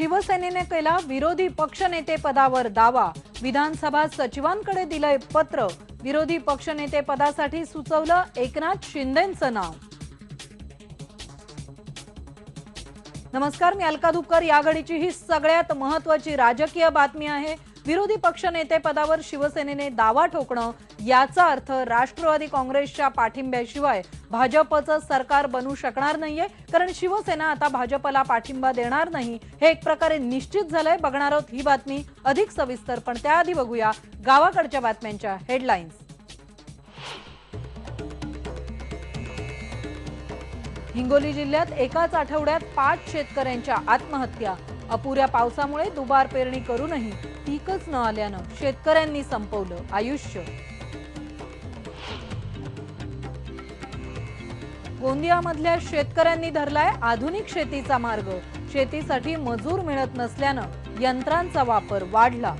शिवसेनेने केला विरोधी पक्षनेते पदावर दावा। विधानसभा सचिवांकडे दिलंय पत्र। विरोधी पक्षनेते पदासाठी सुचवलं एकनाथ शिंदेंचं नाव। नमस्कार, मी अलका दुक्कर। या घडीची ही सगळ्यात महत्त्वाची राजकीय बातमी आहे। विरोधी पक्षनेते पदावर शिवसेनेने दावा ठोकणं याचा अर्थ राष्ट्रवादी काँग्रेसच्या पाठिंब्याशिवाय भाजपचं सरकार बनू शकणार नाहीये, कारण शिवसेना आता भाजपला पाठिंबा देणार नाही हे एक प्रकारे निश्चित झालंय। बघणार आहोत ही बातमी अधिक सविस्तर, पण त्याआधी बघूया गावाकडच्या बातम्यांच्या हेडलाईन्स। हिंगोली जिल्ह्यात एकाच आठवड्यात 5 शेतकऱ्यांच्या आत्महत्या। अपुऱ्या पावसामुळे दुबार पेरणी करूनही पीकच न आल्यानं शेतकऱ्यांनी संपवलं आयुष्य। गोंदियामधल्या शेतकऱ्यांनी धरलाय आधुनिक शेतीचा मार्ग। शेतीसाठी मजूर मिळत नसल्यानं यंत्रांचा वापर वाढला।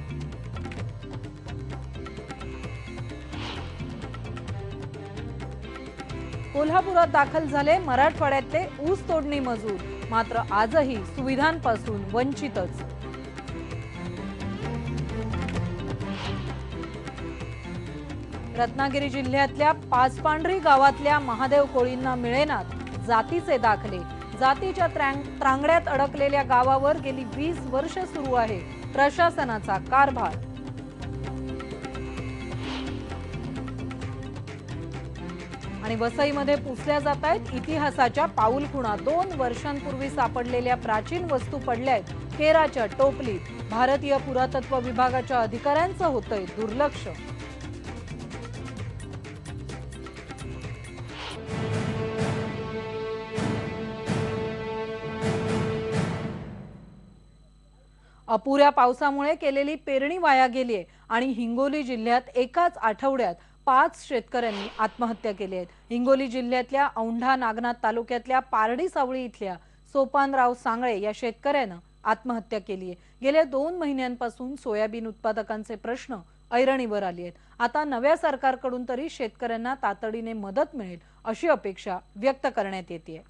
कोल्हापुरात दाखल झाले मराठवाड्यातले ऊस तोडणी मजूर, मात्र आजही सुविधांपासून वंचितच। रत्नागिरी जिल्ह्यातल्या पाचपांढरी गावातल्या महादेव कोळींना मिळेनात जातीचे दाखले। जातीच्या त्रांगड्यात अडकलेल्या गावावर गेली 20 वर्ष सुरू आहे प्रशासनाचा कारभार। आणि वसईमध्ये पुसल्या जात आहेत इतिहासाच्या पाऊलखुणा। 2 वर्षांपूर्वी सापडलेल्या प्राचीन वस्तू पडल्यात केराच्या टोपलीत। भारतीय पुरातत्व विभागाच्या अधिकाऱ्यांचं होतंय दुर्लक्ष। अपुऱ्या पावसामुळे केलेली पेरणी वाया गेलीये आणि हिंगोली जिल्ह्यात एकाच आठवड्यात 5 शेतकऱ्यांनी आत्महत्या केली आहे। हिंगोली जिल्ह्यातल्या औंढा नागनाथ तालुक्यातल्या पारडी सावळी इथल्या सोपानराव सांगळे या शेतकऱ्यानं आत्महत्या केली आहे। गेल्या 2 महिन्यांपासून सोयाबीन उत्पादकांचे प्रश्न ऐरणीवर आले आहेत। आता नव्या सरकारकडून तरी शेतकऱ्यांना तातडीने मदत मिळेल अशी अपेक्षा व्यक्त करण्यात येते।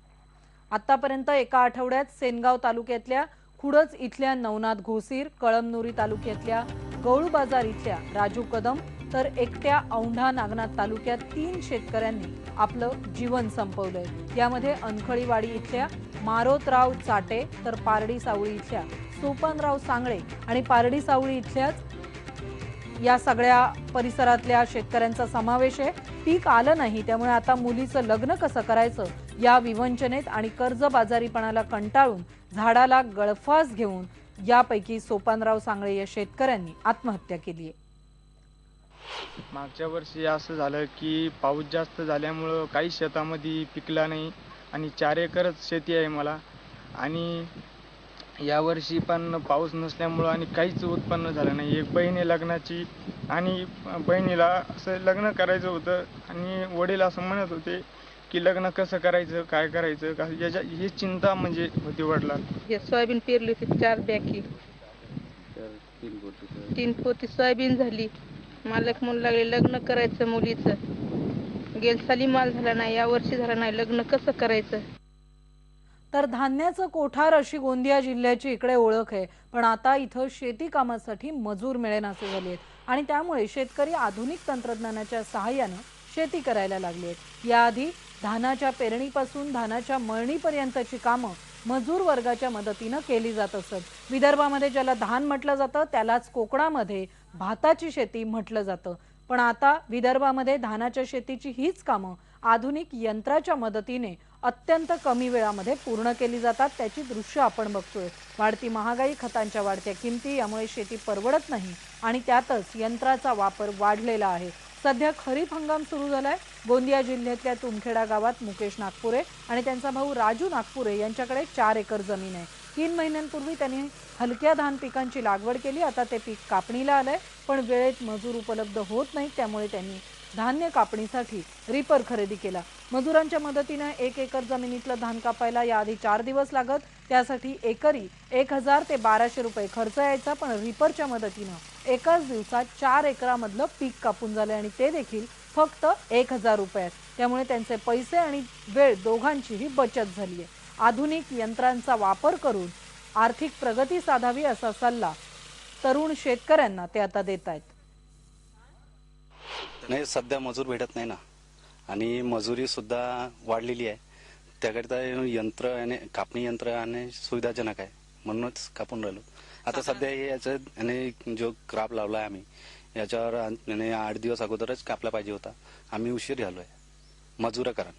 आतापर्यंत एका आठवड्यात सेनगाव तालुक्यातल्या खुडच इथल्या नवनाथ घोसीर, कळमनुरी तालुक्यातल्या गौळ बाजार इथल्या राजू कदम तर एकट्या औंढा नागनाथ तालुक्यात 3 शेतकऱ्यांनी आपलं जीवन संपवलंय। यामध्ये अनखळीवाडी इथल्या मारोतराव चाटे तर पारडी सावळी इथल्या सोपानराव सांगळे आणि पारडी सावळी इथल्याच या सगळ्या परिसरातल्या शेतकऱ्यांचा समावेश आहे। पीक आलं नाही, त्यामुळे आता मुलीचं लग्न कसं करायचं या विवंचनेत आणि कर्जबाजारीपणाला कंटाळून झाडाला गळफास घेऊन यापैकी सोपानराव सांगळे या शेतकऱ्यांनी आत्महत्या केली आहे। मागच्या वर्षी असं झालं की पाऊस जास्त झाल्यामुळं काही शेतामध्ये पिकला नाही आणि 4 एकरच शेती आहे मला, आणि यावर्षी पण पाऊस नसल्यामुळं आणि काहीच उत्पन्न झालं नाही। एक बहीण आहे लग्नाची आणि बहिणीला असं लग्न करायचं होतं आणि वडील असं म्हणत होते की लग्न कसं करायचं, काय करायचं का, याच्या ही चिंता म्हणजे होती वडिलांना। सोयाबीन पेरली होती 4 बॅगी, 3 पोती सोयाबीन झाली। मालक म्हणू लागले लग्न करायचं मुलीचं। गेल साली माल झाला नाही, या वर्षी झाला नाही, लग्न कसं करायचं। तर धान्याचं कोठार अशी गोंदिया जिल्ह्याची इकडे ओळख आहे, पण आता इथं शेती कामासाठी मजूर मिळेनासे झाले आहेत आणि त्यामुळे शेतकरी आधुनिक तंत्रज्ञानाच्या सहाय्याने शेती करायला लागले आहेत। याआधी धानाच्या पेरणीपासून धानाच्या मळणीपर्यंतची कामं मजूर वर्गाच्या मदतीने केली जात असत। विदर्भामध्ये ज्याला धान म्हटलं जातं त्यालाच कोकणामध्ये भाताची शेती म्हटलं जातं, पण आता विदर्भामध्ये धानाच्या शेतीची हीच कामं आधुनिक यंत्राच्या मदतीने अत्यंत कमी वेळामध्ये पूर्ण केली जातात। त्याची दृश्य आपण बघतोय। वाढती महागाई, खतांच्या वाढत्या किमती यामुळे शेती परवडत नाही आणि त्यातच यंत्राचा वापर वाढलेला आहे। सध्या खरीप हंगाम सुरू झालाय। गोंदिया जिल्ह्यातल्या तुमखेडा गावात मुकेश नागपुरे आणि त्यांचा भाऊ राजू नागपुरे यांच्याकडे 4 एकर जमीन आहे। 3 महिन्यांपूर्वी त्यांनी हलक्या धान पिकांची लागवड केली। आता ते पीक कापणीला आलंय, पण वेळेत मजूर उपलब्ध होत नाहीत, त्यामुळे त्यांनी धान्य कापणीसाठी रीपर खरेदी केला। मजुरांच्या मदतीने 1 एकर जमिनीतलं धान कापायला याआधी 4 दिवस लागत। त्यासाठी एकरी 1000 ते 1200 रुपये खर्च यायचा, पण रीपरच्या मदतीने एकाच दिवसात 4 एकरामधलं पीक कापून झाले आणि ते देखील फक्त 1000 रुपयात। त्यामुळे त्यांचे पैसे आणि वेळ दोघांचीही बचत झाली आहे। आधुनिक यंत्रांचा वापर करून आर्थिक प्रगती साधावी असा सल्ला तरुण शेतकऱ्यांना ते आता देत आहेत. नाही, सध्या मजूर भेटत नाही ना, आणि मजुरी सुद्धा वाढलेली आहे. त्याकरिता यंत्र आणि कापणी यंत्र आणि सुविधाजनक आहे, म्हणूनच कापून राहिलो. आता सध्या हे याचं आणि जो क्राप लावला आहे आम्ही, याच्यावर 8 दिवस अगोदरच कापला पाहिजे होता. आम्ही उशीर झालोय मजुरा कारण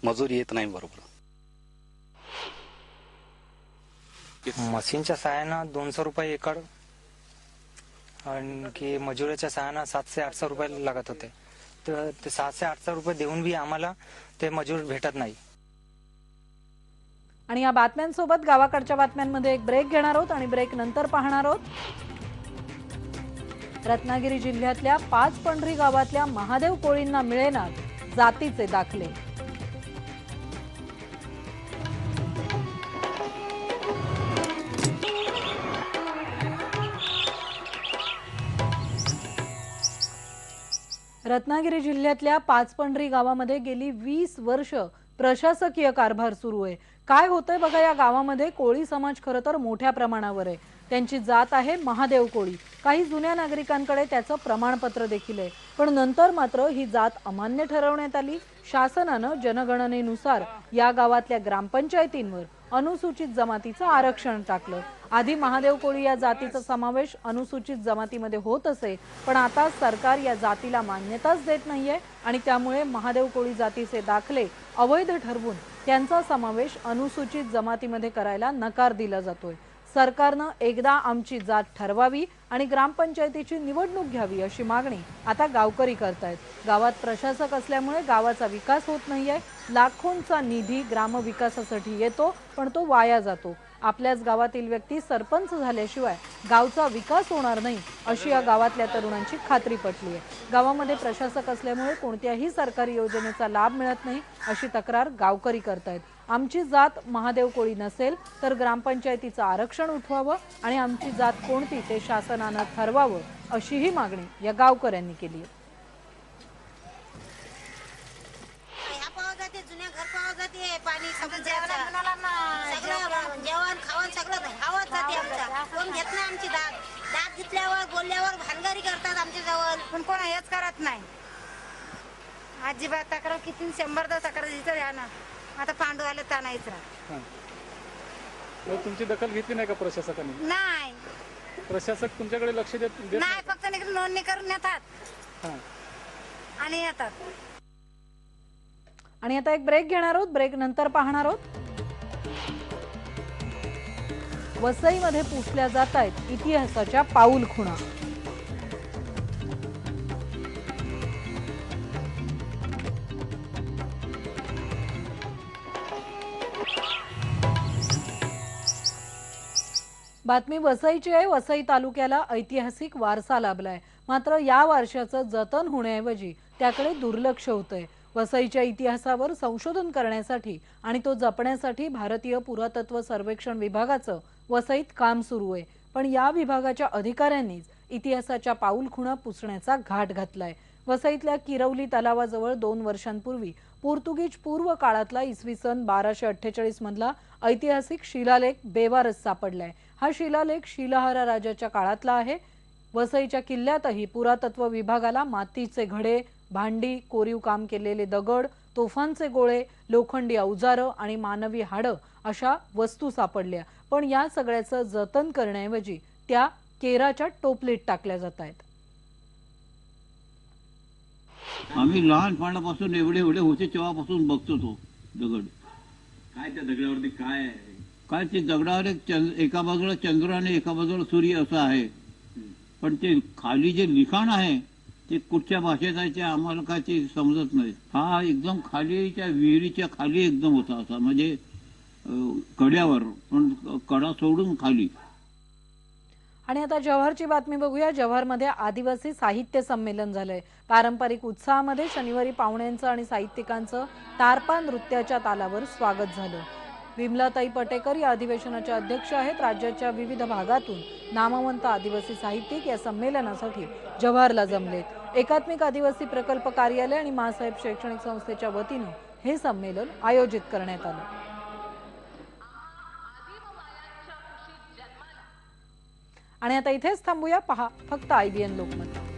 मजूर येत नाही बरोबर. मशीनच्या सहाय्यानं 200 रुपये एकड़, आणखी मजुराच्या सहाय्यानं 700-800 रुपये लागत होते. तर ते 700-800 रुपये देऊन बी आम्हाला ते मजूर भेटत नाही. आणि या बातम्यांसोबत गावाकडच्या बातम्यांमध्ये एक ब्रेक घेणार आहोत आणि ब्रेक नंतर पाहणार आहोत रत्नागिरी जिल्ह्यातल्या 5पंढरी गावातल्या महादेव कोळींना मिळेनात जातीचे दाखले. रत्नागिरी जिल्ह्यातल्या 5पंढरी गावामध्ये गेली 20 वर्ष प्रशासकीय कारभार सुरू आहे. काय होतंय बघा, या गावामध्ये कोळी समाज खरं तर मोठ्या प्रमाणावर आहे. त्यांची जात आहे महादेव कोळी. काही जुन्या नागरिकांकडे त्याचं प्रमाणपत्र देखील आहे, पण नंतर मात्र ही जात अमान्य ठरवण्यात आली. शासनानं जनगणनेनुसार या गावातल्या ग्रामपंचायतींवर अनुसूचित जमातीचं आरक्षण टाकलं. आधी महादेव कोळी या जातीचा समावेश अनुसूचित जमातीमध्ये होत असे, पण आता सरकार या जातीला मान्यताच देत नाहीये आणि त्यामुळे महादेव कोळी जातीचे दाखले अवैध ठरवून त्यांचा समावेश अनुसूचित जमातीमध्ये करायला नकार दिला जातोय. सरकारनं एकदा आमची जात ठरवावी आणि ग्रामपंचायतीची निवडणूक घ्यावी अशी मागणी आता गावकरी करतायत. गावात प्रशासक असल्यामुळे गावाचा विकास होत नाहीये. लाखोंचा निधी ग्रामविकासासाठी येतो, पण तो वाया जातो. आपल्याच गावातील व्यक्ती सरपंच झाल्याशिवाय गावचा विकास होणार नाही अशी या गावातल्या तरुणांची खात्री पटली आहे. गावामध्ये प्रशासक असल्यामुळे कोणत्याही सरकारी योजनेचा लाभ मिळत नाही अशी तक्रार गावकरी करतायत. आमची जात महादेव कोळी नसेल तर ग्रामपंचायतीचं आरक्षण उठवावं आणि आमची जात कोणती ते शासनानं ठरवावं अशीही मागणी या गावकऱ्यांनी केली आहे. जुन्या घर पावा जाते पाणी सगळं जेवण खावण सगळं हवाच जाते. आमचा कोण घेत नाही आमची दात. दात घेतल्यावर बोलल्यावर भानगरी करतात आमच्या जवळ, पण कोण हेच करत नाही. अजिबात तक्रार किती 100दा तक्रार दिसत या ना. आता पांडवाला ताणायचं. तुमची दखल घेतली नाही का प्रशासकाने? नाही, प्रशासक तुमच्याकडे लक्ष देत नाही. फक्त नोंदणी करून येतात आणि येतात. आणि आता एक ब्रेक घेणार आहोत. ब्रेक नंतर पाहणार आहोत वसईमध्ये पुसल्या जात आहेत इतिहासाच्या पाऊलखुणा. बातमी वसईची आहे. वसई तालुक्याला ऐतिहासिक वारसा लाभलाय, मात्र या वारशाचं जतन होण्याऐवजी त्याकडे दुर्लक्ष होतंय. वसईच्या इतिहासावर संशोधन करण्यासाठी आणि तो जपण्यासाठी भारतीय पुरातत्व सर्वेक्षण विभागाचं वसईत काम सुरू आहे, पण या विभागाच्या अधिकाऱ्यांनीच इतिहासाच्या पाऊलखुणा पुसण्याचा घाट घातलाय. वसईतल्या किरवली तलावाजवळ 2 वर्षांपूर्वी पोर्तुगीज पूर्व काळातला इसवी सन 1248 मधला ऐतिहासिक शिलालेख बेवारस सापडलाय. हा शिलालेख शिलाहारा राजाच्या काळातला आहे. वसईच्या किल्ल्यातही पुरातत्व विभागाला मातीचे घडे, भांडी, कोरीव काम केलेले दगड, तोफांचे गोळे, लोखंडी अवजारं आणि मानवी हाडं अशा वस्तू सापडल्या, पण या सगळ्याचं जतन करण्याऐवजी त्या केराच्या टोपलीत टाकल्या जात आहेत. आम्ही लहानपणापासून एवढे होते तेव्हापासून बघतो तो दगड. काय त्या दगडावरती काय आहे? काय ते दगडावर एका बाजूला चंद्र आणि एका बाजूला सूर्य असं आहे, पण ते खाली जे लिखाण आहे ते कुठच्या भाषेत आहे ते आम्हाला काय ते समजत नाही. हा एकदम खालीच्या विहिरीच्या खाली एकदम होता, असा म्हणजे कड्यावर, पण कडा सोडून खाली. आणि आता जव्हारची बातमी बघूया. जव्हारमध्ये आदिवासी साहित्य संमेलन झालंय. पारंपरिक उत्साहामध्ये शनिवारी पाहुण्यांचं आणि साहित्यिकांचं तारपा नृत्याच्या तालावर स्वागत झालं. विमलाताई पटेकर या अधिवेशनाच्या अध्यक्ष आहेत. राज्याच्या विविध भागातून नामवंत आदिवासी साहित्यिक या संमेलनासाठी जव्हारला जमलेत. एकात्मिक आदिवासी प्रकल्प कार्यालय आणि मासाहेब शैक्षणिक संस्थेच्या वतीनं हे संमेलन आयोजित करण्यात आलं. आणि आता इथेच थांबूया. पहा फक्त IBN लोकमत.